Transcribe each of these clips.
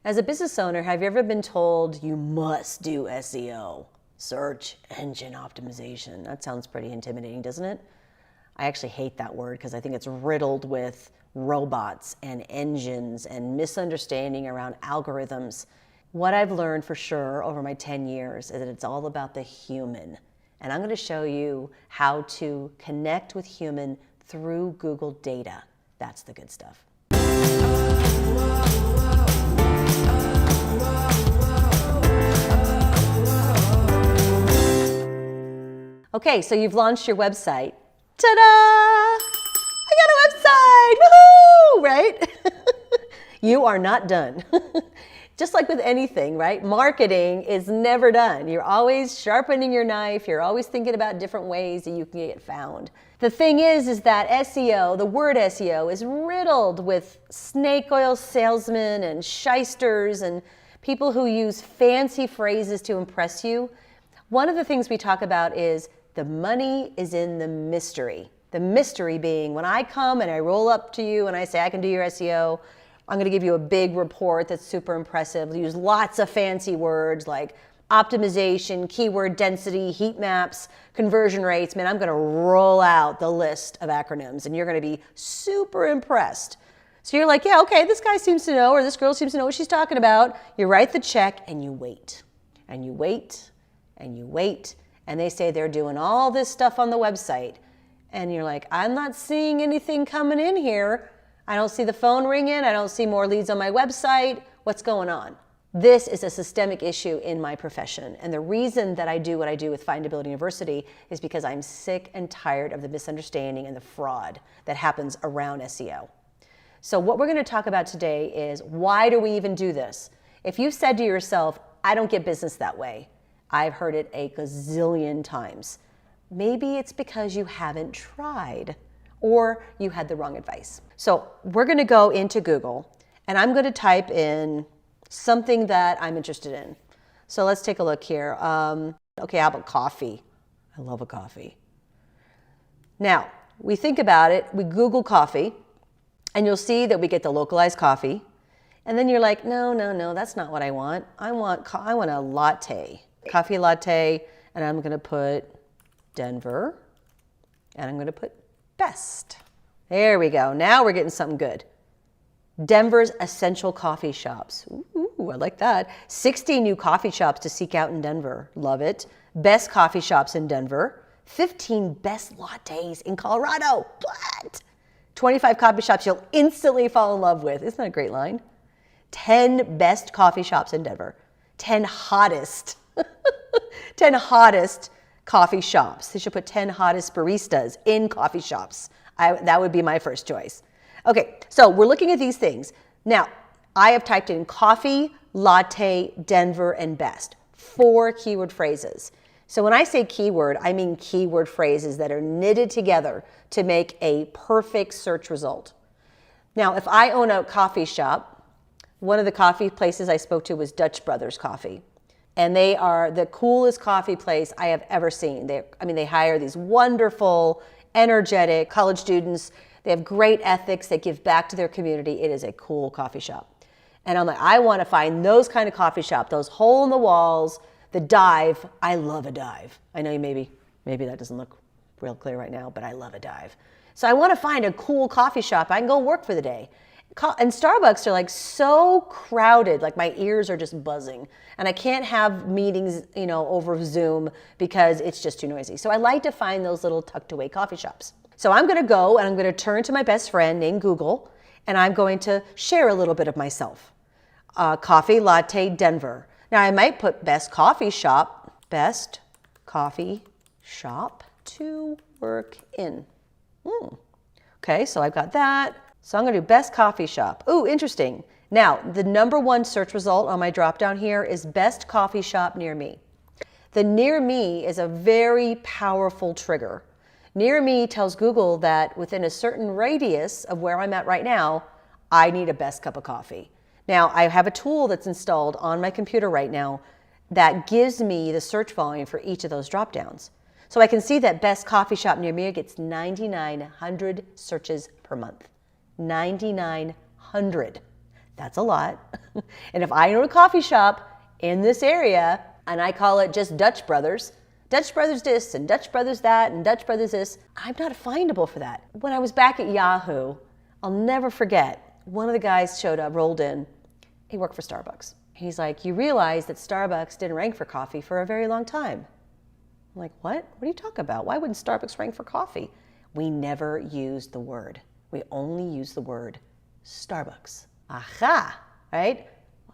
As a business owner, have you ever been told you must do SEO? Search engine optimization. That sounds pretty intimidating, doesn't it? I actually hate that word because I think it's riddled with robots and engines and misunderstanding around algorithms. What I've learned for sure over my 10 years is that it's all about the human. And I'm going to show you how to connect with human through Google data. That's the good stuff. Okay, so you've launched your website. Ta-da! I got a website! Woohoo! Right? You are not done. Just like with anything, right? Marketing is never done. You're always sharpening your knife. You're always thinking about different ways that you can get found. The thing is that SEO, the word SEO, is riddled with snake oil salesmen and shysters and people who use fancy phrases to impress you. One of the things we talk about is the money is in the mystery. The mystery being when I come and I roll up to you and I say I can do your SEO, I'm going to give you a big report that's super impressive. Use lots of fancy words like optimization, keyword density, heat maps, conversion rates. Man, I'm going to roll out the list of acronyms and you're going to be super impressed. So you're like, yeah, okay, this guy seems to know or this girl seems to know what she's talking about. You write the check and you wait. And you wait and you wait. And they say they're doing all this stuff on the website. And you're like, I'm not seeing anything coming in here. I don't see the phone ringing. I don't see more leads on my website. What's going on? This is a systemic issue in my profession. And the reason that I do what I do with Findability University is because I'm sick and tired of the misunderstanding and the fraud that happens around SEO. So what we're going to talk about today is why do we even do this? If you said to yourself, I don't get business that way, I've heard it a gazillion times. Maybe it's because you haven't tried or you had the wrong advice. So we're going to go into Google and I'm going to type in something that I'm interested in. So let's take a look here. Okay, how about coffee? I love a coffee. Now, we think about it, we Google coffee and you'll see that we get the localized coffee. And then you're like, no, that's not what I want. I want a latte. Coffee latte, and I'm going to put Denver, and I'm going to put best. There we go. Now we're getting something good. Denver's essential coffee shops. Ooh, I like that. 60 new coffee shops to seek out in Denver. Love it. Best coffee shops in Denver. 15 best lattes in Colorado. What? 25 coffee shops you'll instantly fall in love with. Isn't that a great line? 10 best coffee shops in Denver. 10 hottest 10 hottest coffee shops. They should put 10 hottest baristas in coffee shops. That would be my first choice. Okay, so we're looking at these things. Now, I have typed in coffee, latte, Denver, and best. 4 keyword phrases. So when I say keyword, I mean keyword phrases that are knitted together to make a perfect search result. Now, if I own a coffee shop, one of the coffee places I spoke to was Dutch Brothers Coffee. And they are the coolest coffee place I have ever seen. They hire these wonderful, energetic college students. They have great ethics. They give back to their community. It is a cool coffee shop. And I'm like, I want to find those kind of coffee shop, those hole in the walls, the dive. I love a dive. I know maybe that doesn't look real clear right now, but I love a dive. So I want to find a cool coffee shop I can go work for the day. And Starbucks are like so crowded, like my ears are just buzzing. And I can't have meetings, over Zoom because it's just too noisy. So I like to find those little tucked away coffee shops. So I'm going to go and I'm going to turn to my best friend named Google and I'm going to share a little bit of myself. Coffee, latte, Denver. Now I might put best coffee shop to work in. Okay, so I've got that. So I'm going to do best coffee shop. Ooh, interesting. Now, the #1 search result on my drop down here is best coffee shop near me. The near me is a very powerful trigger. Near me tells Google that within a certain radius of where I'm at right now, I need a best cup of coffee. Now, I have a tool that's installed on my computer right now that gives me the search volume for each of those drop downs. So I can see that best coffee shop near me gets 9,900 searches per month. 9,900. That's a lot. And if I know a coffee shop in this area and I call it just Dutch Brothers this and Dutch Brothers that and Dutch Brothers this, I'm not findable for that. When I was back at Yahoo, I'll never forget, one of the guys showed up, rolled in. He worked for Starbucks. He's like, you realize that Starbucks didn't rank for coffee for a very long time. I'm like, what? What are you talking about? Why wouldn't Starbucks rank for coffee? We never used the word. We only used the word Starbucks. Aha, right?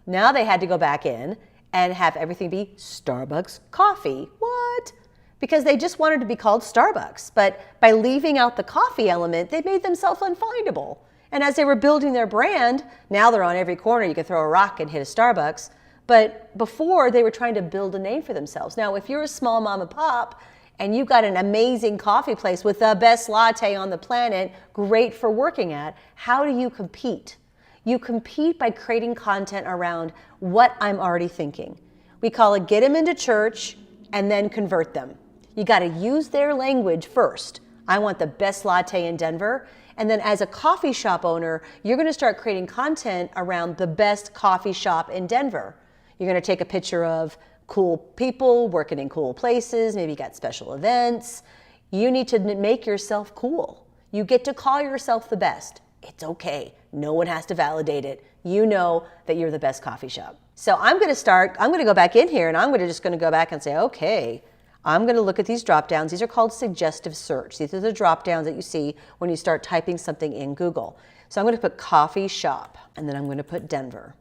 Now they had to go back in and have everything be Starbucks coffee. What? Because they just wanted to be called Starbucks. But by leaving out the coffee element, they made themselves unfindable. And as they were building their brand, now they're on every corner. You can throw a rock and hit a Starbucks. But before, they were trying to build a name for themselves. Now, if you're a small mom and pop and you've got an amazing coffee place with the best latte on the planet, great for working at, how do you compete? You compete by creating content around what I'm already thinking. We call it get them into church and then convert them. You got to use their language first. I want the best latte in Denver. And then as a coffee shop owner, you're going to start creating content around the best coffee shop in Denver. You're going to take a picture of cool people working in cool places. Maybe you got special events. You need to make yourself cool. You get to call yourself the best. It's okay. No one has to validate it. You know that you're the best coffee shop. So I'm going to go back in here and I'm just going to go back and say, okay, I'm going to look at these drop downs. These are called suggestive search. These are the drop downs that you see when you start typing something in Google. So I'm going to put coffee shop and then I'm going to put Denver.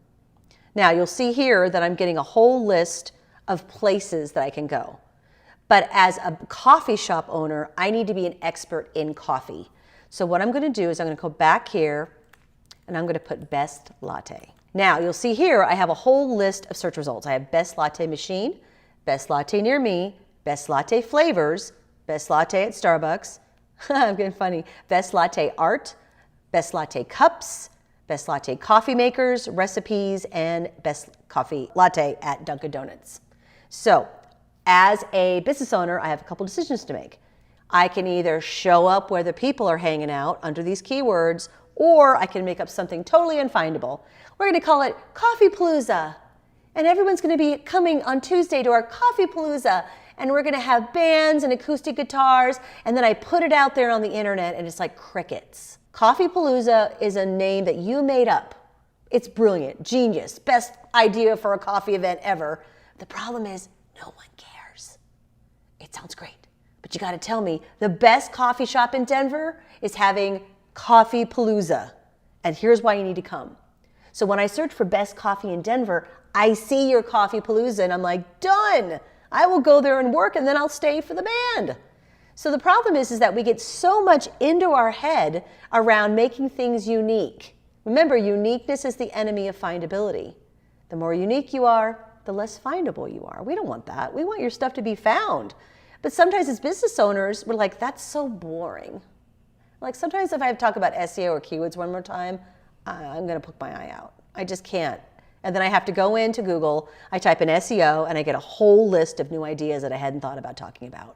Now you'll see here that I'm getting a whole list of places that I can go. But as a coffee shop owner, I need to be an expert in coffee. So what I'm going to do is I'm going to go back here and I'm going to put best latte. Now you'll see here I have a whole list of search results. I have best latte machine, best latte near me, best latte flavors, best latte at Starbucks, I'm getting funny, best latte art, best latte cups, best latte coffee makers, recipes, and best coffee latte at Dunkin' Donuts. So as a business owner, I have a couple decisions to make. I can either show up where the people are hanging out under these keywords, or I can make up something totally unfindable. We're going to call it Coffee Palooza. And everyone's going to be coming on Tuesday to our Coffee Palooza. And we're going to have bands and acoustic guitars. And then I put it out there on the internet and it's like crickets. Coffee Palooza is a name that you made up. It's brilliant, genius, best idea for a coffee event ever. The problem is no one cares. It sounds great. But you got to tell me the best coffee shop in Denver is having Coffee Palooza. And here's why you need to come. So when I search for best coffee in Denver, I see your Coffee Palooza and I'm like, done. I will go there and work and then I'll stay for the band. So the problem is that we get so much into our head around making things unique. Remember, uniqueness is the enemy of findability. The more unique you are, the less findable you are. We don't want that. We want your stuff to be found. But sometimes as business owners, we're like, that's so boring. Like sometimes if I have to talk about SEO or keywords one more time, I'm going to poke my eye out. I just can't. And then I have to go into Google, I type in SEO, and I get a whole list of new ideas that I hadn't thought about talking about.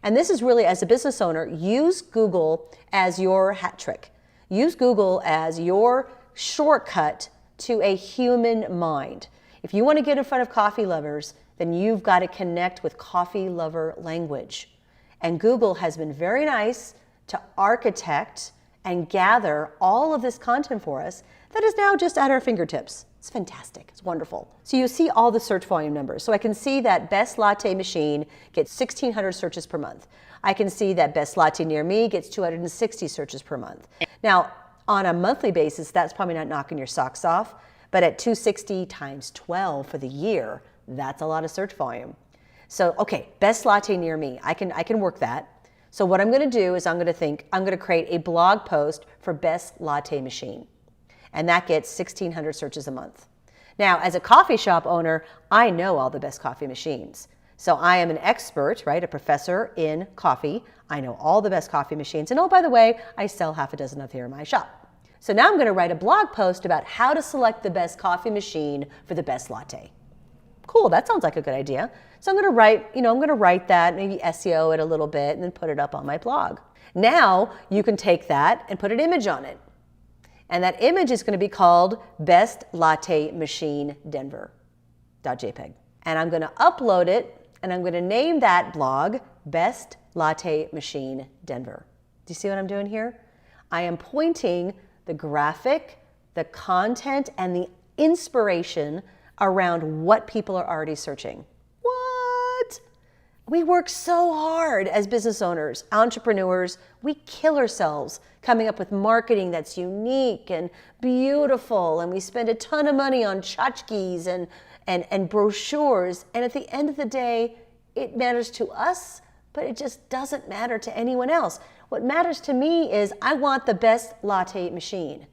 And this is really, as a business owner, use Google as your hat trick. Use Google as your shortcut to a human mind. If you want to get in front of coffee lovers, then you've got to connect with coffee lover language. And Google has been very nice to architect and gather all of this content for us that is now just at our fingertips. It's fantastic. It's wonderful. So you see all the search volume numbers. So I can see that best latte machine gets 1,600 searches per month. I can see that best latte near me gets 260 searches per month. Now, on a monthly basis, that's probably not knocking your socks off, but at 260 times 12 for the year, that's a lot of search volume. So, okay, best latte near me. I can work that. So what I'm going to do is I'm going to create a blog post for best latte machine. And that gets 1,600 searches a month. Now, as a coffee shop owner, I know all the best coffee machines. So I am an expert, right, a professor in coffee. I know all the best coffee machines. And oh, by the way, I sell half a dozen of here in my shop. So now I'm going to write a blog post about how to select the best coffee machine for the best latte. Cool, that sounds like a good idea. So I'm going to write that, maybe SEO it a little bit, and then put it up on my blog. Now you can take that and put an image on it. And that image is going to be called Best Latte Machine Denver.jpg. And I'm going to upload it, and I'm going to name that blog Best Latte Machine Denver. Do you see what I'm doing here? I am pointing the graphic, the content, and the inspiration around what people are already searching. What? We work so hard as business owners, entrepreneurs. We kill ourselves coming up with marketing that's unique and beautiful, and we spend a ton of money on tchotchkes and brochures, and at the end of the day, it matters to us, but it just doesn't matter to anyone else. What matters to me is I want the best latte machine.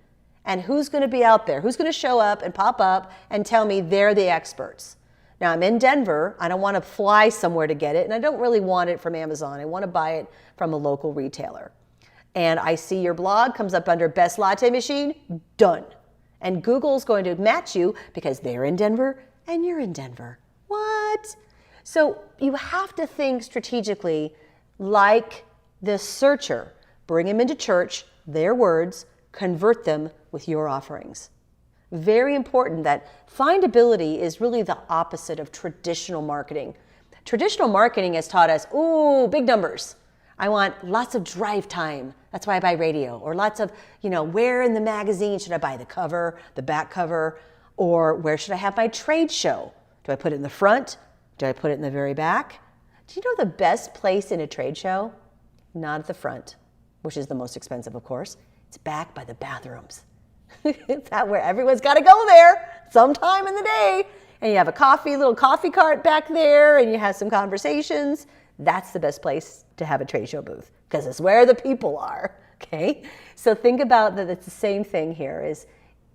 And who's going to be out there? Who's going to show up and pop up and tell me they're the experts? Now, I'm in Denver. I don't want to fly somewhere to get it, and I don't really want it from Amazon. I want to buy it from a local retailer. And I see your blog comes up under Best Latte Machine, done. And Google's going to match you because they're in Denver and you're in Denver. What? So you have to think strategically like the searcher. Bring them into church, their words, convert them with your offerings. Very important that findability is really the opposite of traditional marketing. Traditional marketing has taught us, ooh, big numbers. I want lots of drive time. That's why I buy radio. Or lots of, where in the magazine should I buy the cover, the back cover? Or where should I have my trade show? Do I put it in the front? Do I put it in the very back? Do you know the best place in a trade show? Not at the front, which is the most expensive, of course. It's back by the bathrooms. It's that where everyone's got to go there sometime in the day. And you have a little coffee cart back there, and you have some conversations. That's the best place to have a trade show booth because it's where the people are, okay? So think about that. It's the same thing here is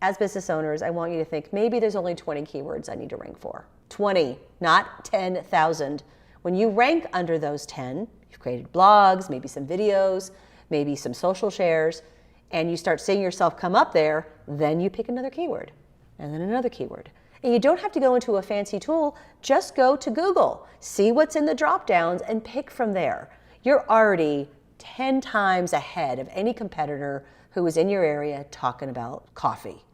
as business owners, I want you to think maybe there's only 20 keywords I need to rank for. 20, not 10,000. When you rank under those 10, you've created blogs, maybe some videos, maybe some social shares, and you start seeing yourself come up there, then you pick another keyword and then another keyword. And you don't have to go into a fancy tool, just go to Google, see what's in the drop downs and pick from there. You're already 10 times ahead of any competitor who is in your area talking about coffee.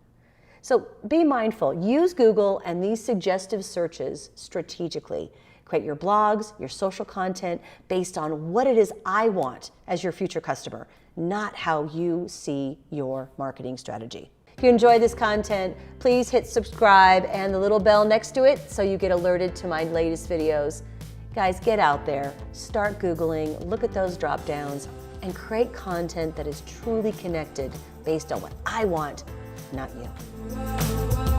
So be mindful, use Google and these suggestive searches strategically. Create your blogs, your social content based on what it is I want as your future customer, not how you see your marketing strategy. If you enjoy this content, please hit subscribe and the little bell next to it so you get alerted to my latest videos. Guys, get out there, start Googling, look at those drop downs, and create content that is truly connected based on what I want, not you.